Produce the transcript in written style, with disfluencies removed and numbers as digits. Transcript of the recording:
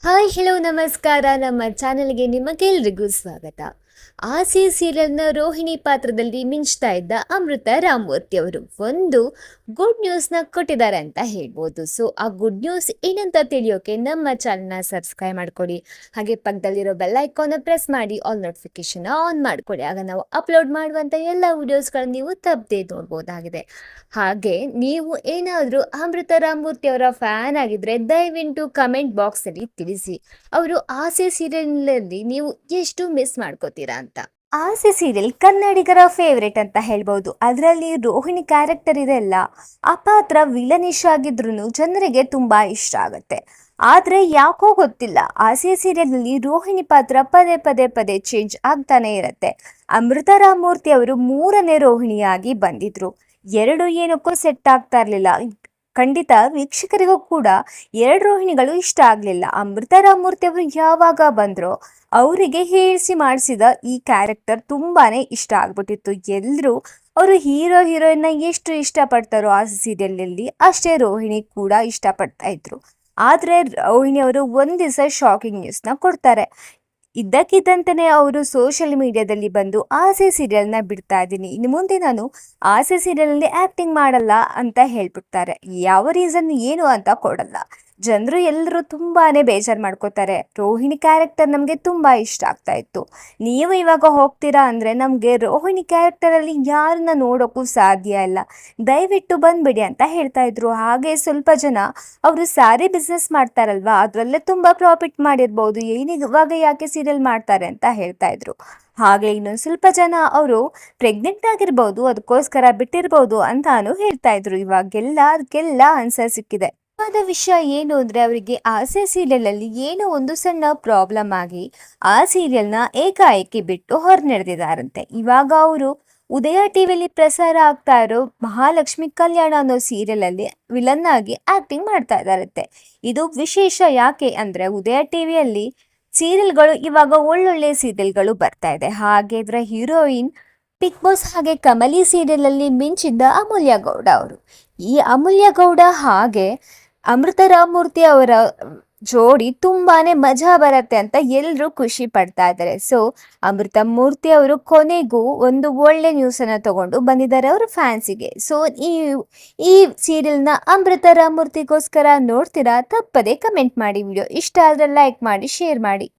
Hi hello ನಮಸ್ಕಾರ ನಮ್ಮ ಚಾನೆಲ್ಗೆ ನಿಮಗೆಲ್ರಿಗೂ ಸ್ವಾಗತ. ಆಸೆ ಸೀರಿಯಲ್ನ ರೋಹಿಣಿ ಪಾತ್ರದಲ್ಲಿ ಮಿಂಚ್ತಾ ಇದ್ದ ಅಮೃತ ರಾಮಮೂರ್ತಿ ಅವರು ಒಂದು ಗುಡ್ ನ್ಯೂಸ್ನ ಕೊಟ್ಟಿದ್ದಾರೆ ಅಂತ ಹೇಳ್ಬೋದು. ಸೊ ಆ ಗುಡ್ ನ್ಯೂಸ್ ಏನಂತ ತಿಳಿಯೋಕೆ ನಮ್ಮ ಚಾನಲ್ನ ಸಬ್ಸ್ಕ್ರೈಬ್ ಮಾಡ್ಕೊಳ್ಳಿ, ಹಾಗೆ ಪಕ್ಕದಲ್ಲಿರೋ ಬೆಲ್ ಐಕಾನ್ನ ಪ್ರೆಸ್ ಮಾಡಿ ಆಲ್ ನೋಟಿಫಿಕೇಶನ್ ಆನ್ ಮಾಡ್ಕೊಳ್ಳಿ. ಆಗ ನಾವು ಅಪ್ಲೋಡ್ ಮಾಡುವಂಥ ಎಲ್ಲ ವಿಡಿಯೋಸ್ಗಳನ್ನ ನೀವು ತಪ್ಪದೇ ನೋಡ್ಬೋದಾಗಿದೆ. ಹಾಗೆ ನೀವು ಏನಾದರೂ ಅಮೃತ ರಾಮಮೂರ್ತಿ ಅವರ ಫ್ಯಾನ್ ಆಗಿದ್ರೆ ದಯವಿಟ್ಟು ಕಮೆಂಟ್ ಬಾಕ್ಸಲ್ಲಿ ತಿಳಿಸಿ, ಅವರು ಆಸೆ ಸೀರಿಯಲ್ನಲ್ಲಿ ನೀವು ಎಷ್ಟು ಮಿಸ್ ಮಾಡ್ಕೋತೀರಾ ಅಂತ. ಆಸೆ ಸೀರಿಯಲ್ ಕನ್ನಡಿಗರ ಫೇವ್ರೇಟ್ ಅಂತ ಹೇಳ್ಬೋದು. ಅದರಲ್ಲಿ ರೋಹಿಣಿ ಕ್ಯಾರೆಕ್ಟರ್ ಇದೆ ಅಲ್ಲ, ಆ ಪಾತ್ರ ವಿಲನಿಶ್ ಆಗಿದ್ರು ಜನರಿಗೆ ತುಂಬಾ ಇಷ್ಟ ಆಗುತ್ತೆ. ಆದ್ರೆ ಯಾಕೋ ಗೊತ್ತಿಲ್ಲ, ಆಸೆ ಸೀರಿಯಲ್ನಲ್ಲಿ ರೋಹಿಣಿ ಪಾತ್ರ ಪದೇ ಪದೇ ಪದೇ ಚೇಂಜ್ ಆಗ್ತಾನೆ ಇರತ್ತೆ. ಅಮೃತ ರಾಮಮೂರ್ತಿ ಅವರು ಮೂರನೇ ರೋಹಿಣಿಯಾಗಿ ಬಂದಿದ್ರು. ಎರಡು ಏನಕ್ಕೂ ಸೆಟ್ ಆಗ್ತಾ ಇರ್ಲಿಲ್ಲ. ಖಂಡಿತ ವೀಕ್ಷಕರಿಗೂ ಕೂಡ ಎರಡು ರೋಹಿಣಿಗಳು ಇಷ್ಟ ಆಗ್ಲಿಲ್ಲ. ಅಮೃತ ರಾಮಮೂರ್ತಿ ಅವರು ಯಾವಾಗ ಬಂದ್ರೋ ಅವರಿಗೆ ಹೇಳಿಸಿ ಮಾಡಿಸಿದ ಈ ಕ್ಯಾರೆಕ್ಟರ್ ತುಂಬಾನೇ ಇಷ್ಟ ಆಗ್ಬಿಟ್ಟಿತ್ತು. ಎಲ್ರು ಅವರು ಹೀರೋಯಿನ್ ಎಷ್ಟು ಇಷ್ಟಪಡ್ತಾರೋ ಆ ಸೀರಿಯಲ್ನಲ್ಲಿ, ಅಷ್ಟೇ ರೋಹಿಣಿ ಕೂಡ ಇಷ್ಟಪಡ್ತಾ ಇದ್ರು. ಆದ್ರೆ ರೋಹಿಣಿ ಅವರು ಒಂದ್ ದಿವಸ ಶಾಕಿಂಗ್ ನ್ಯೂಸ್ನ ಕೊಡ್ತಾರೆ. ಇದ್ದಕ್ಕಿದ್ದಂತೆಯೇ ಅವರು ಸೋಷಿಯಲ್ ಮೀಡಿಯಾದಲ್ಲಿ ಬಂದು ಆಸೆ ಸೀರಿಯಲ್ನ ಬಿಡ್ತಾ ಇದ್ದೀನಿ, ಇನ್ನು ಮುಂದೆ ನಾನು ಆಸೆ ಸೀರಿಯಲ್ನಲ್ಲಿ ಆ್ಯಕ್ಟಿಂಗ್ ಮಾಡಲ್ಲ ಅಂತ ಹೇಳ್ಬಿಡ್ತಾರೆ. ಯಾವ ರೀಸನ್ ಏನು ಅಂತ ಕೊಡಲ್ಲ. ಜನರು ಎಲ್ಲರೂ ತುಂಬಾನೇ ಬೇಜಾರು ಮಾಡ್ಕೋತಾರೆ. ರೋಹಿಣಿ ಕ್ಯಾರೆಕ್ಟರ್ ನಮಗೆ ತುಂಬಾ ಇಷ್ಟ ಆಗ್ತಾ ಇತ್ತು, ನೀವು ಇವಾಗ ಹೋಗ್ತೀರಾ ಅಂದರೆ ನಮಗೆ ರೋಹಿಣಿ ಕ್ಯಾರೆಕ್ಟರಲ್ಲಿ ಯಾರನ್ನ ನೋಡೋಕ್ಕೂ ಸಾಧ್ಯ ಇಲ್ಲ, ದಯವಿಟ್ಟು ಬಂದ್ಬಿಡಿ ಅಂತ ಹೇಳ್ತಾ ಇದ್ರು. ಹಾಗೆ ಸ್ವಲ್ಪ ಜನ ಅವರು ಸ್ಯಾರಿ ಬಿಸ್ನೆಸ್ ಮಾಡ್ತಾರಲ್ವಾ, ಅದರಲ್ಲೇ ತುಂಬ ಪ್ರಾಫಿಟ್ ಮಾಡಿರ್ಬೋದು, ಇವಾಗ ಯಾಕೆ ಸೀರಿಯಲ್ ಮಾಡ್ತಾರೆ ಅಂತ ಹೇಳ್ತಾ ಇದ್ರು. ಹಾಗೆ ಇನ್ನೊಂದು ಸ್ವಲ್ಪ ಜನ ಅವರು ಪ್ರೆಗ್ನೆಂಟ್ ಆಗಿರ್ಬೋದು, ಅದಕ್ಕೋಸ್ಕರ ಬಿಟ್ಟಿರ್ಬೋದು ಅಂತಾನು ಹೇಳ್ತಾ ಇದ್ರು. ಇವಾಗೆಲ್ಲ ಅದಕ್ಕೆಲ್ಲ ಆನ್ಸರ್ ಸಿಕ್ಕಿದೆ. ಆದ ವಿಷಯ ಏನು ಅಂದರೆ, ಅವರಿಗೆ ಆಸೆ ಸೀರಿಯಲಲ್ಲಿ ಏನೋ ಒಂದು ಸಣ್ಣ ಪ್ರಾಬ್ಲಮ್ ಆಗಿ ಆ ಸೀರಿಯಲ್ನ ಏಕಾಏಕಿ ಬಿಟ್ಟು ಹೊರ ನಡೆದಿದ್ದಾರಂತೆ. ಇವಾಗ ಅವರು ಉದಯ ಟಿವಿಯಲ್ಲಿ ಪ್ರಸಾರ ಆಗ್ತಾ ಇರೋ ಮಹಾಲಕ್ಷ್ಮಿ ಕಲ್ಯಾಣ ಅನ್ನೋ ಸೀರಿಯಲಲ್ಲಿ ವಿಲನ್ ಆಗಿ ಆಕ್ಟಿಂಗ್ ಮಾಡ್ತಾ ಇದ್ದಾರಂತೆ. ಇದು ವಿಶೇಷ ಯಾಕೆ ಅಂದರೆ, ಉದಯ ಟಿವಿಯಲ್ಲಿ ಸೀರಿಯಲ್ಗಳು ಇವಾಗ ಒಳ್ಳೊಳ್ಳೆ ಸೀರಿಯಲ್ಗಳು ಬರ್ತಾ ಇದೆ. ಹಾಗೆ ಇದರ ಹೀರೋಯಿನ್ ಬಿಗ್ ಬಾಸ್ ಹಾಗೆ ಕಮಲಿ ಸೀರಿಯಲಲ್ಲಿ ಮಿಂಚಿದ್ದ ಅಮೂಲ್ಯ ಗೌಡ ಅವರು. ಈ ಅಮೂಲ್ಯ ಗೌಡ ಹಾಗೆ ಅಮೃತ ರಾಮಮೂರ್ತಿ ಅವರ ಜೋಡಿ ತುಂಬಾನೇ ಮಜಾ ಬರುತ್ತೆ ಅಂತ ಎಲ್ಲರೂ ಖುಷಿ ಪಡ್ತಾ ಇದ್ದಾರೆ. ಸೊ ಅಮೃತ ಮೂರ್ತಿ ಅವರು ಕೊನೆಗೂ ಒಂದು ಒಳ್ಳೆ ನ್ಯೂಸ್ ಅನ್ನ ತಗೊಂಡು ಬಂದಿದ್ದಾರೆ ಅವರ ಫ್ಯಾನ್ಸಿಗೆ. ಸೊ ಈ ಸೀರಿಯಲ್ನ ಅಮೃತ ರಾಮಮೂರ್ತಿಗೋಸ್ಕರ ನೋಡ್ತೀರಾ? ತಪ್ಪದೆ ಕಮೆಂಟ್ ಮಾಡಿ. ವಿಡಿಯೋ ಇಷ್ಟ ಆದ್ರೆ ಲೈಕ್ ಮಾಡಿ, ಶೇರ್ ಮಾಡಿ.